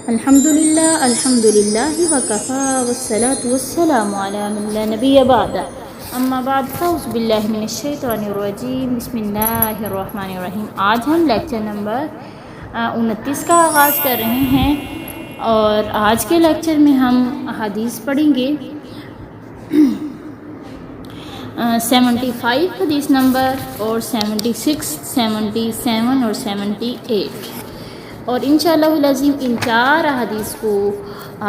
الحمدللہ وکفا والصلاة والسلام علی من لا نبی بعد اما بعد فاعوذ باللہ من الشیطان الرجیم بسم اللہ الرحمن الرحیم۔ آج ہم لیکچر نمبر 29 کا آغاز کر رہے ہیں اور آج کے لیکچر میں ہم حدیث پڑھیں گے 75 حدیث نمبر اور 76، 77 اور 78، اور انشاءاللہ العظیم ان 4 حدیث کو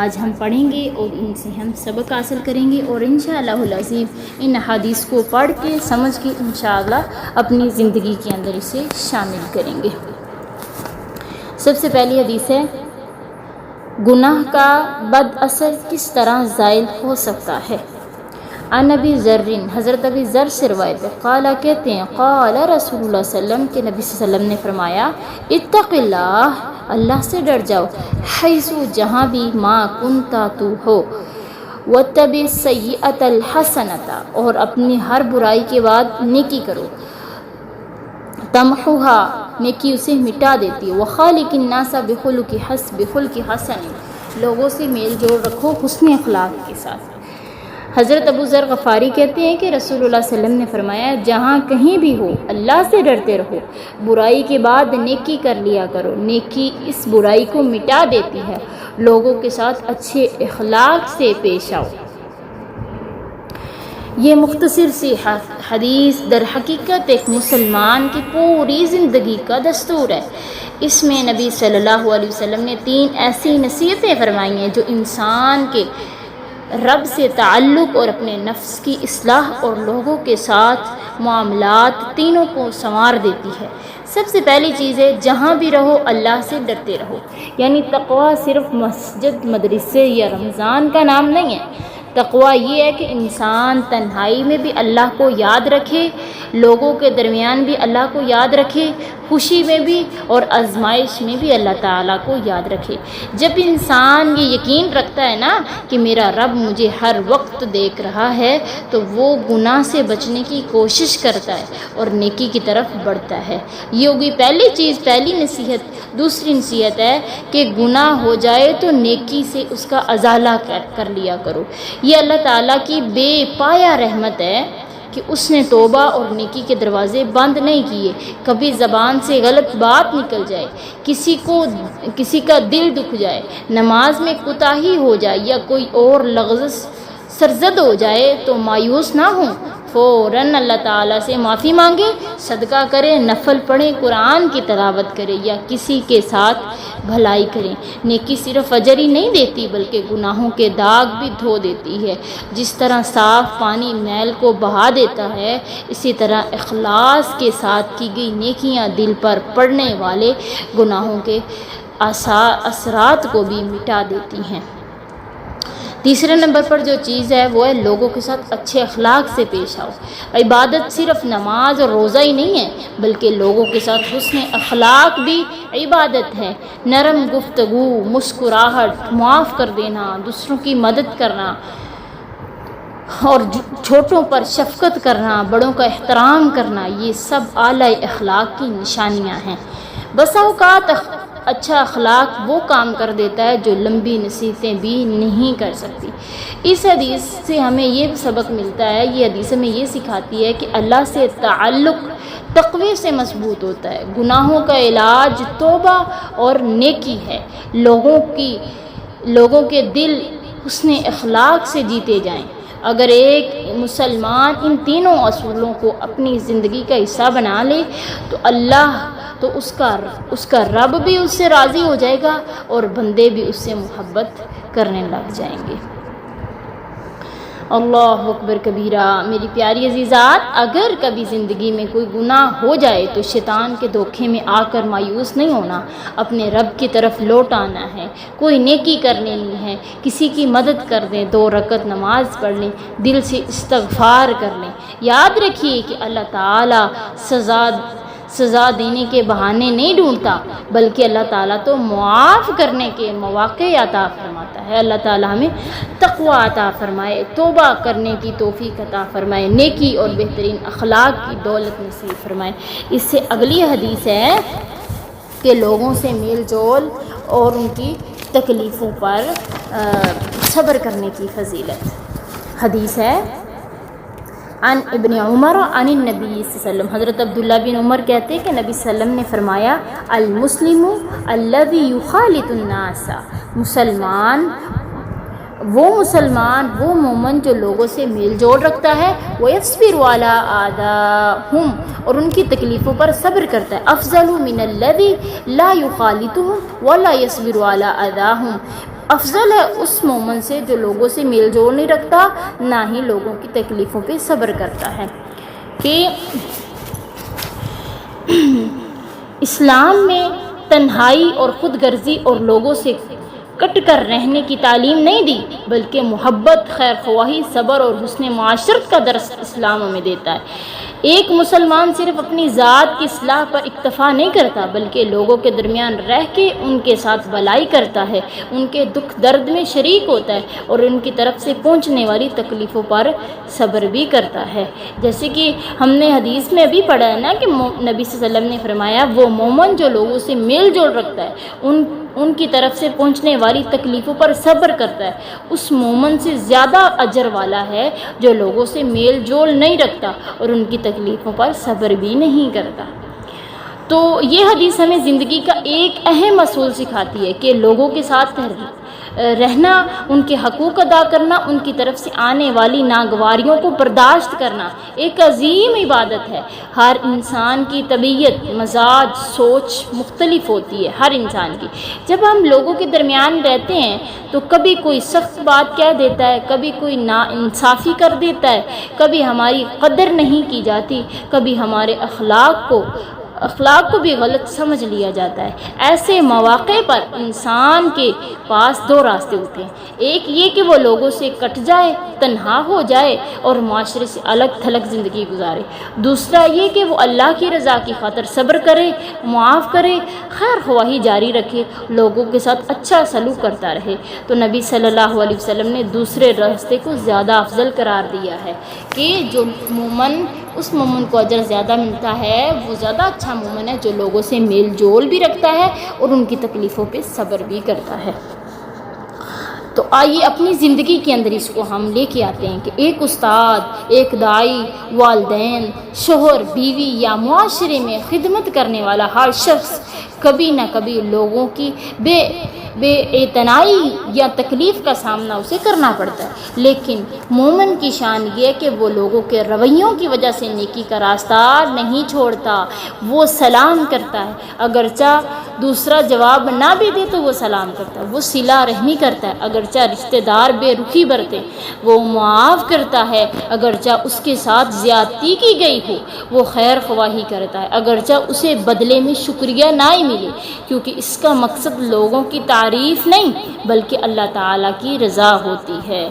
آج ہم پڑھیں گے اور ان سے ہم سبق حاصل کریں گے، اور انشاءاللہ العظیم ان حدیث کو پڑھ کے سمجھ کے انشاءاللہ اپنی زندگی کے اندر اسے شامل کریں گے۔ سب سے پہلی حدیث ہے، گناہ کا بد اثر کس طرح زائل ہو سکتا ہے۔ عن ابی ذر، حضرت ابی ذر سے روایت ہے، قال کہتے ہیں، قال رسول اللہ صلی اللہ علیہ وسلم کہ نبی صلی اللہ علیہ وسلم نے فرمایا، اتق اللہ، اللہ سے ڈر جاؤ، حیث جہاں بھی، ما کنتا تو ہو، واتبع السیئۃ الحسنۃ، اور اپنی ہر برائی کے بعد نیکی کرو، تمحوہا، نیکی اسے مٹا دیتی ہے، وخالق الناس بخلق حسن، لوگوں سے میل جول رکھو حسن اخلاق کے ساتھ۔ حضرت ابو ذر غفاری کہتے ہیں کہ رسول اللہ صلی اللہ علیہ وسلم نے فرمایا، جہاں کہیں بھی ہو اللہ سے ڈرتے رہو، برائی کے بعد نیکی کر لیا کرو، نیکی اس برائی کو مٹا دیتی ہے، لوگوں کے ساتھ اچھے اخلاق سے پیش آؤ۔ یہ مختصر سی حدیث در حقیقت ایک مسلمان کی پوری زندگی کا دستور ہے۔ اس میں نبی صلی اللہ علیہ وسلم نے 3 ایسی نصیحتیں فرمائی ہیں جو انسان کے رب سے تعلق اور اپنے نفس کی اصلاح اور لوگوں کے ساتھ معاملات تینوں کو سنوار دیتی ہے۔ سب سے پہلی چیز ہے، جہاں بھی رہو اللہ سے ڈرتے رہو، یعنی تقویٰ صرف مسجد، مدرسے یا رمضان کا نام نہیں ہے۔ تقویٰ یہ ہے کہ انسان تنہائی میں بھی اللہ کو یاد رکھے، لوگوں کے درمیان بھی اللہ کو یاد رکھے، خوشی میں بھی اور آزمائش میں بھی اللہ تعالیٰ کو یاد رکھے۔ جب انسان یہ یقین رکھتا ہے نا کہ میرا رب مجھے ہر وقت دیکھ رہا ہے، تو وہ گناہ سے بچنے کی کوشش کرتا ہے اور نیکی کی طرف بڑھتا ہے۔ یہ ہوگی پہلی چیز، پہلی نصیحت۔ دوسری نصیحت ہے کہ گناہ ہو جائے تو نیکی سے اس کا ازالہ کر لیا کرو۔ یہ اللہ تعالیٰ کی بے پایا رحمت ہے کہ اس نے توبہ اور نیکی کے دروازے بند نہیں کیے۔ کبھی زبان سے غلط بات نکل جائے، کسی کا دل دکھ جائے، نماز میں کوتاہی ہو جائے یا کوئی اور لغز سرزد ہو جائے تو مایوس نہ ہوں، فوراً اللہ تعالیٰ سے معافی مانگے، صدقہ کریں، نفل پڑھیں، قرآن کی تلاوت کریں یا کسی کے ساتھ بھلائی کریں۔ نیکی صرف اجر ہی نہیں دیتی بلکہ گناہوں کے داغ بھی دھو دیتی ہے۔ جس طرح صاف پانی میل کو بہا دیتا ہے، اسی طرح اخلاص کے ساتھ کی گئی نیکیاں دل پر پڑنے والے گناہوں کے اثرات کو بھی مٹا دیتی ہیں۔ تیسرے نمبر پر جو چیز ہے وہ ہے لوگوں کے ساتھ اچھے اخلاق سے پیش آؤ۔ عبادت صرف نماز اور روزہ ہی نہیں ہے بلکہ لوگوں کے ساتھ حسن اخلاق بھی عبادت ہے۔ نرم گفتگو، مسکراہٹ، معاف کر دینا، دوسروں کی مدد کرنا اور چھوٹوں پر شفقت کرنا، بڑوں کا احترام کرنا، یہ سب اعلی اخلاق کی نشانیاں ہیں۔ بس اوقات اچھا اخلاق وہ کام کر دیتا ہے جو لمبی نصیحتیں بھی نہیں کر سکتی۔ اس حدیث سے ہمیں یہ سبق ملتا ہے، یہ حدیث ہمیں یہ سکھاتی ہے کہ اللہ سے تعلق تقوی سے مضبوط ہوتا ہے۔ گناہوں کا علاج توبہ اور نیکی ہے۔ لوگوں کے دل حسن اخلاق سے جیتے جائیں۔ اگر ایک مسلمان ان تینوں اصولوں کو اپنی زندگی کا حصہ بنا لے تو اس کا رب بھی اس سے راضی ہو جائے گا اور بندے بھی اس سے محبت کرنے لگ جائیں گے۔ اللہ اکبر کبیرہ۔ میری پیاری عزیزات، اگر کبھی زندگی میں کوئی گناہ ہو جائے تو شیطان کے دھوکے میں آ کر مایوس نہیں ہونا، اپنے رب کی طرف لوٹ آنا ہے۔ کوئی نیکی کرنی نہیں ہے، کسی کی مدد کر دیں، 2 رکعت نماز پڑھ لیں، دل سے استغفار کر لیں۔ یاد رکھیے کہ اللہ تعالیٰ سزا دینے کے بہانے نہیں ڈھونڈتا بلکہ اللہ تعالیٰ تو معاف کرنے کے مواقع عطا فرماتا ہے۔ اللہ تعالیٰ ہمیں تقوی عطا فرمائے، توبہ کرنے کی توفیق عطا فرمائے، نیکی اور بہترین اخلاق کی دولت نصیب فرمائے۔ اس سے اگلی حدیث ہے کہ لوگوں سے میل جول اور ان کی تکلیفوں پر صبر کرنے کی فضیلت۔ حدیث ہے عن ابن عمر عن النبی صلی اللہ علیہ وسلم، حضرت عبداللہ بن عمر کہتے ہیں کہ نبی صلی اللہ علیہ وسلم نے فرمایا المسلم الذی یخالط الناس، مسلمان وہ مومن جو لوگوں سے میل جول رکھتا ہے، ویصبر علی آذاہم اور ان کی تکلیفوں پر صبر کرتا ہے، افضل من الذی لا یخالطهم ولا یصبر علی آذاہم، افضل ہے اس مومن سے جو لوگوں سے میل جول نہیں رکھتا نہ ہی لوگوں کی تکلیفوں پہ صبر کرتا ہے۔ کہ اسلام میں تنہائی اور خود غرضی اور لوگوں سے کٹ کر رہنے کی تعلیم نہیں دی، بلکہ محبت، خیر خواہی، صبر اور حسن معاشرت کا درس اسلام ہمیں دیتا ہے۔ ایک مسلمان صرف اپنی ذات کی اصلاح پر اکتفا نہیں کرتا، بلکہ لوگوں کے درمیان رہ کے ان کے ساتھ بھلائی کرتا ہے، ان کے دکھ درد میں شریک ہوتا ہے اور ان کی طرف سے پہنچنے والی تکلیفوں پر صبر بھی کرتا ہے۔ جیسے کہ ہم نے حدیث میں ابھی پڑھا ہے نا کہ نبی صلی اللہ علیہ وسلم نے فرمایا وہ مومن جو لوگوں سے میل جول رکھتا ہے، ان کی طرف سے پہنچنے والی تکلیفوں پر صبر کرتا ہے، اس مومن سے زیادہ اجر والا ہے جو لوگوں سے میل جول نہیں رکھتا اور ان کی تکلیفوں پر صبر بھی نہیں کرتا۔ تو یہ حدیث ہمیں زندگی کا ایک اہم اصول سکھاتی ہے کہ لوگوں کے ساتھ رہنا، ان کے حقوق ادا کرنا، ان کی طرف سے آنے والی ناگواریوں کو برداشت کرنا ایک عظیم عبادت ہے۔ ہر انسان کی طبیعت، مزاج، سوچ مختلف ہوتی ہے ہر انسان کی۔ جب ہم لوگوں کے درمیان رہتے ہیں تو کبھی کوئی سخت بات کہہ دیتا ہے، کبھی کوئی ناانصافی کر دیتا ہے، کبھی ہماری قدر نہیں کی جاتی، کبھی ہمارے اخلاق کو بھی غلط سمجھ لیا جاتا ہے۔ ایسے مواقع پر انسان کے پاس دو راستے ہوتے ہیں، ایک یہ کہ وہ لوگوں سے کٹ جائے، تنہا ہو جائے اور معاشرے سے الگ تھلگ زندگی گزارے، دوسرا یہ کہ وہ اللہ کی رضا کی خاطر صبر کرے، معاف کرے، خیر خواہی جاری رکھے، لوگوں کے ساتھ اچھا سلوک کرتا رہے۔ تو نبی صلی اللہ علیہ وسلم نے دوسرے راستے کو زیادہ افضل قرار دیا ہے کہ جو مومن، اس مومن کو اجر زیادہ ملتا ہے، وہ زیادہ اچھا مومن ہے جو لوگوں سے میل جول بھی رکھتا ہے اور ان کی تکلیفوں پہ صبر بھی کرتا ہے۔ تو آئیے اپنی زندگی کے اندر اس کو ہم لے کے آتے ہیں کہ ایک استاد، ایک دائی، والدین، شوہر، بیوی یا معاشرے میں خدمت کرنے والا ہر شخص کبھی نہ کبھی لوگوں کی بے اعتنائی یا تکلیف کا سامنا اسے کرنا پڑتا ہے، لیکن مومن کی شان یہ ہے کہ وہ لوگوں کے رویوں کی وجہ سے نیکی کا راستہ نہیں چھوڑتا، وہ سلام کرتا ہے، اگرچہ دوسرا جواب نہ بھی دے تو وہ سلام کرتا ہے، وہ صلہ رحمی کرتا ہے، اگرچہ رشتہ دار بے رخی برتے، وہ معاف کرتا ہے، اگرچہ اس کے ساتھ زیادتی کی گئی ہو، وہ خیر خواہی کرتا ہے، اگرچہ اسے بدلے میں شکریہ نہ ہی ملے، کیونکہ اس کا مقصد لوگوں کی تعریف نہیں بلکہ اللہ تعالیٰ کی رضا ہوتی ہے۔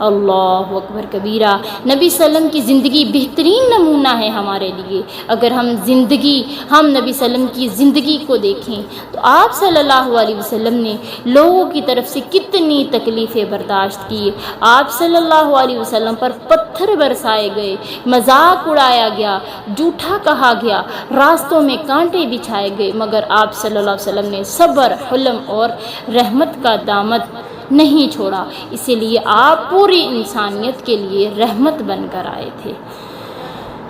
اللہ اکبر کبیرہ۔ نبی صلی اللہ علیہ وسلم کی زندگی بہترین نمونہ ہے ہمارے لیے۔ اگر ہم نبی صلی اللہ علیہ وسلم کی زندگی کو دیکھیں تو آپ صلی اللہ علیہ وسلم نے لوگوں کی طرف سے کتنی تکلیفیں برداشت کی۔ آپ صلی اللہ علیہ وسلم پر پتھر برسائے گئے، مذاق اڑایا گیا، جھوٹا کہا گیا، راستوں میں کانٹے بچھائے گئے، مگر آپ صلی اللہ علیہ وسلم نے صبر، حلم اور رحمت کا دامن نہیں چھوڑا، اسی لیے آپ پوری انسانیت کے لیے رحمت بن کر آئے تھے۔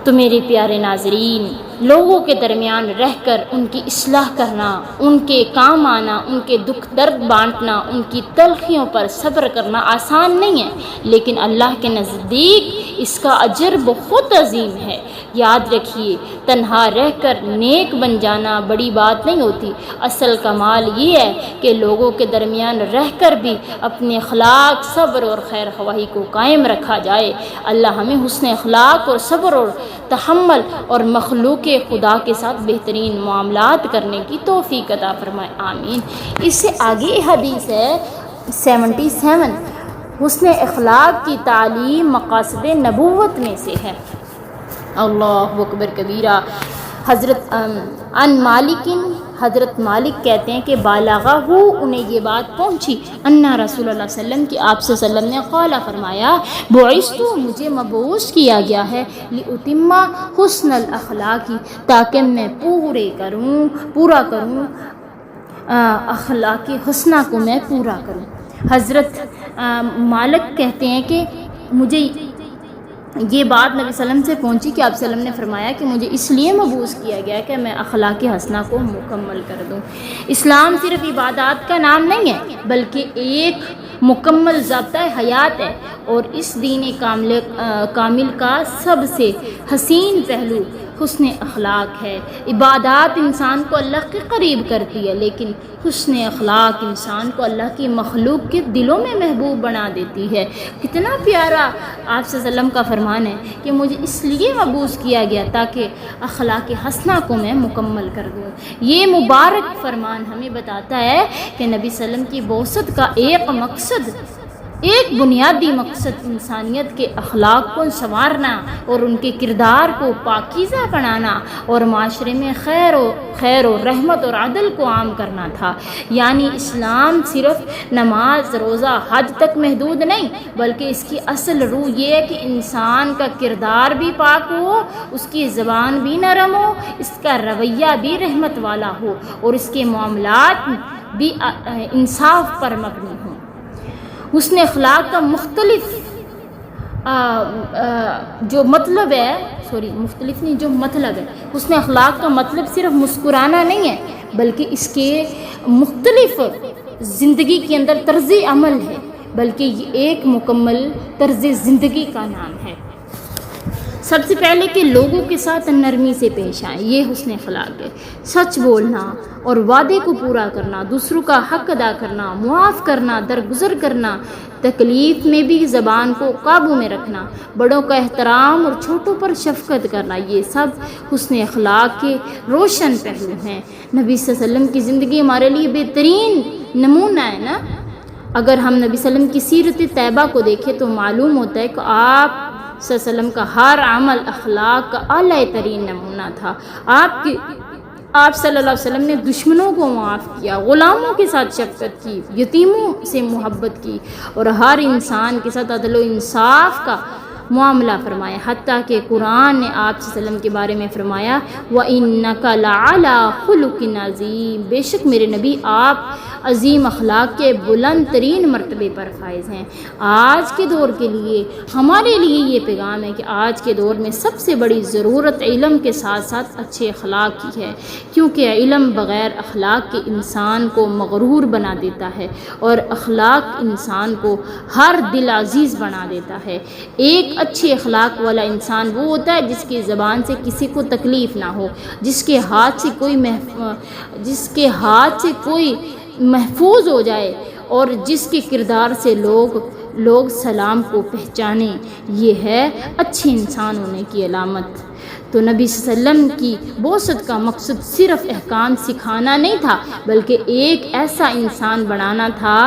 تو میرے پیارے ناظرین، لوگوں کے درمیان رہ کر ان کی اصلاح کرنا، ان کے کام آنا، ان کے دکھ درد بانٹنا، ان کی تلخیوں پر صبر کرنا آسان نہیں ہے، لیکن اللہ کے نزدیک اس کا اجر بہت عظیم ہے۔ یاد رکھیے، تنہا رہ کر نیک بن جانا بڑی بات نہیں ہوتی، اصل کمال یہ ہے کہ لوگوں کے درمیان رہ کر بھی اپنے اخلاق، صبر اور خیر خواہی کو قائم رکھا جائے۔ اللہ ہمیں حسن اخلاق اور صبر اور تحمل اور مخلوق خدا کے ساتھ بہترین معاملات کرنے کی توفیق عطا فرمائے، آمین۔ اس سے آگے حدیث ہے 77، حسن اخلاق کی تعلیم مقاصد نبوت میں سے ہے۔ اللہ اکبر کبیرہ۔ حضرت مالک کہتے ہیں کہ بالغہ انہیں یہ بات پہنچی، انا رسول اللہ صلی اللہ علیہ وسلم کی آپ صلی اللہ علیہ وسلم نے قال فرمایا، بعثت مجھے مبعوث کیا گیا ہے، لأتم حسن الاخلاق تاکہ میں پورا کروں اخلاق حسنہ کو میں پورا کروں۔ حضرت مالک کہتے ہیں کہ مجھے یہ بات نبی صلی اللہ علیہ وسلم سے پہنچی کہ آپ صلی اللہ علیہ وسلم نے فرمایا کہ مجھے اس لیے مبعوث کیا گیا کہ میں اخلاق حسنہ کو مکمل کر دوں۔ اسلام صرف عبادات کا نام نہیں ہے بلکہ ایک مکمل ضابطۂ حیات ہے، اور اس دین کامل کا سب سے حسین پہلو حسن اخلاق ہے۔ عبادات انسان کو اللہ کے قریب کرتی ہے، لیکن حسن اخلاق انسان کو اللہ کی مخلوق کے دلوں میں محبوب بنا دیتی ہے۔ کتنا پیارا آپ صلی اللہ علیہ وسلم کا فرمان ہے کہ مجھے اس لیے مبعوث کیا گیا تاکہ اخلاق حسنہ کو میں مکمل کر دوں۔ یہ مبارک فرمان ہمیں بتاتا ہے کہ نبی صلی اللہ علیہ وسلم کی بعثت کا ایک بنیادی مقصد انسانیت کے اخلاق کو سنوارنا اور ان کے کردار کو پاکیزہ بنانا اور معاشرے میں خیر و رحمت اور عدل کو عام کرنا تھا۔ یعنی اسلام صرف نماز، روزہ، حج تک محدود نہیں، بلکہ اس کی اصل روح یہ ہے کہ انسان کا کردار بھی پاک ہو، اس کی زبان بھی نرم ہو، اس کا رویہ بھی رحمت والا ہو، اور اس کے معاملات بھی انصاف پر مبنی ہوں۔ حسن اخلاق کا جو مطلب ہے حسن اخلاق کا مطلب صرف مسکرانا نہیں ہے، بلکہ اس کے مختلف زندگی کے اندر طرز عمل ہے، بلکہ یہ ایک مکمل طرز زندگی کا نام ہے۔ سب سے پہلے کہ لوگوں کے ساتھ نرمی سے پیش آئیں، یہ حسن اخلاق ہے۔ سچ بولنا اور وعدے کو پورا کرنا، دوسروں کا حق ادا کرنا، معاف کرنا، درگزر کرنا، تکلیف میں بھی زبان کو قابو میں رکھنا، بڑوں کا احترام اور چھوٹوں پر شفقت کرنا، یہ سب حسن اخلاق کے روشن پہلو ہیں۔ نبی صلی اللہ علیہ وسلم کی زندگی ہمارے لیے بہترین نمونہ ہے نا۔ اگر ہم نبی صلی اللہ علیہ وسلم کی سیرت طیبہ کو دیکھیں تو معلوم ہوتا ہے کہ آپ صلی اللہ علیہ وسلم کا ہر عمل اخلاق کا اعلیٰ ترین نمونہ تھا۔ آپ صلی اللہ علیہ وسلم نے دشمنوں کو معاف کیا، غلاموں کے ساتھ شفقت کی، یتیموں سے محبت کی، اور ہر انسان کے ساتھ عدل و انصاف کا معاملہ فرمایا۔ حتیٰ کہ قرآن نے آپ صلی اللہ علیہ وسلم کے بارے میں فرمایا وَإِنَّكَ لَعَلَىٰ خُلُقٍ عَظِيمٍ، بے شک میرے نبی آپ عظیم اخلاق کے بلند ترین مرتبے پر فائز ہیں۔ آج کے دور کے لیے ہمارے لیے یہ پیغام ہے کہ آج کے دور میں سب سے بڑی ضرورت علم کے ساتھ ساتھ اچھے اخلاق کی ہے، کیونکہ علم بغیر اخلاق کے انسان کو مغرور بنا دیتا ہے، اور اخلاق انسان کو ہر دل عزیز بنا دیتا ہے۔ ایک اچھے اخلاق والا انسان وہ ہوتا ہے جس کی زبان سے کسی کو تکلیف نہ ہو، جس کے ہاتھ سے کوئی محفوظ ہو جائے، اور جس کے کردار سے لوگ سلام کو پہچانیں۔ یہ ہے اچھے انسان ہونے کی علامت۔ تو نبی صلی اللہ علیہ وسلم کی بعثت کا مقصد صرف احکام سکھانا نہیں تھا، بلکہ ایک ایسا انسان بنانا تھا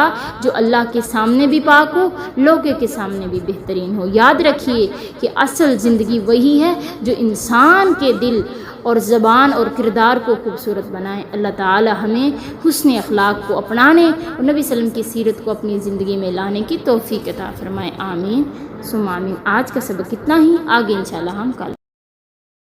جو اللہ کے سامنے بھی پاک ہو، لوگوں کے سامنے بھی بہترین ہو۔ یاد رکھیے کہ اصل زندگی وہی ہے جو انسان کے دل اور زبان اور کردار کو خوبصورت بنائے۔ اللہ تعالی ہمیں حسن اخلاق کو اپنانے اور نبی صلی اللہ علیہ وسلم کی سیرت کو اپنی زندگی میں لانے کی توفیق عطا فرمائے۔ آمین ثم آمین۔ آج کا سبق اتنا ہی، آگے انشاءاللہ ہم کل